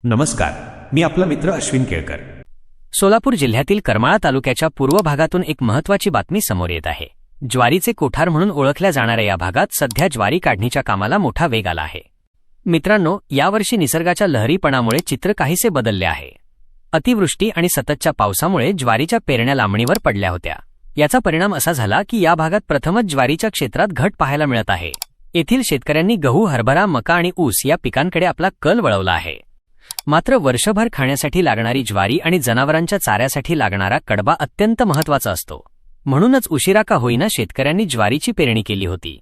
नमस्कार, मी आपला मित्र अश्विन केळकर। सोलापूर जिल्ह्यातील करमाळा तालुक्याच्या पूर्व भागातून एक महत्त्वाची बातमी समोर येत आहे। ज्वारीचे कोठार म्हणून ओळखल्या जाणाऱ्या या भागात सध्या ज्वारी काढणीच्या कामाला मोठा वेग आला आहे। मित्रांनो, यावर्षी निसर्गाच्या लहरीपणामुळे चित्र काहीसे बदलले आहे। अतिवृष्टी आणि सततच्या पावसामुळे ज्वारीच्या पेरण्या लांबणीवर पडल्या होत्या। याचा परिणाम असा झाला की या भागात प्रथमच ज्वारीच्या क्षेत्रात घट पाहायला मिळत आहे। येथील शेतकऱ्यांनी गहू, हरभरा, मका आणि ऊस या पिकांकडे आपला कल वळवला आहे। मात्र वर्षभर खाण्यासाठी लागणारी ज्वारी आणि जनावरांच्या चाऱ्यासाठी लागणारा कडबा अत्यंत महत्त्वाचा असतो। म्हणूनच उशिरा का होईना शेतकऱ्यांनी ज्वारीची पेरणी केली होती।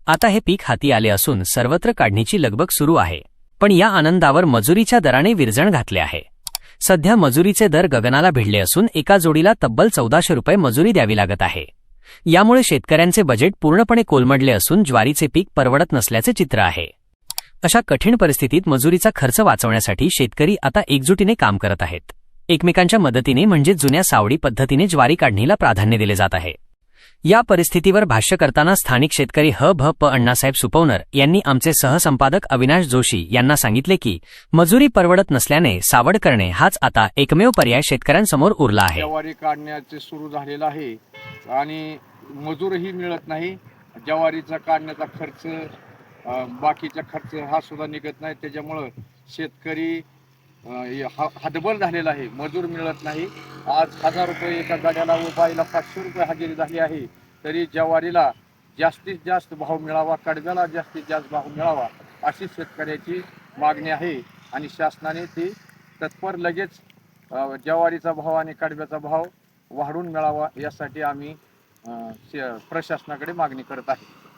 आता हे पीक हाती आले असून सर्वत्र काढणीची लगबग सुरू आहे। पण या आनंदावर मजुरीच्या दराने विरजण घातले आहे। सध्या मजुरीचे दर गगनाला भिडले असून एका जोडीला तब्बल 1400 रुपये मजुरी द्यावी लागत आहे। यामुळे शेतकऱ्यांचे बजेट पूर्णपणे कोलमडले असून ज्वारीचे पीक परवडत नसल्याचे चित्र आहे। अशा कठीण परिस्थितीत मजुरीचा खर्च वाचवण्यासाठी शेतकरी आता एकजुटीने काम करत आहेत। एकमेकांच्या मदतीने म्हणजे जुन्या सावडी पद्धतीने ज्वारी काढणीला प्राधान्य दिले जात आहे। या परिस्थितीवर भाष्य करताना स्थानिक शेतकरी ह.भ.प. अण्णासाहेब सुपवणर यांनी आमचे सहसंपादक अविनाश जोशी यांना सांगितले की मजुरी परवडत नसल्याने सावड करणे हाच आता एकमेव पर्याय शेतकऱ्यांसमोर उरला आहे। ज्वारी काढण्याचे सुरू झालेला आहे आणि मजूरही मिळत नाही। ज्वारीचा काढण्याचा खर्च, बाकीचा खर्च हा सुद्धा निघत नाही। त्याच्यामुळे शेतकरी हतबल झालेला आहे, मजूर मिळत नाही। आज 1000 रुपये एका गाड्याला व बाईला 500 रुपये हजेरी झाली आहे। तरी ज्वारीला जास्तीत जास्त भाव मिळावा, कडब्याला जास्तीत जास्त भाव मिळावा अशी शेतकऱ्याची मागणी आहे आणि शासनाने ती तत्पर लगेच ज्वारीचा भाव आणि कडब्याचा भाव वाढवून मिळावा यासाठी आम्ही प्रशासनाकडे मागणी करत आहे।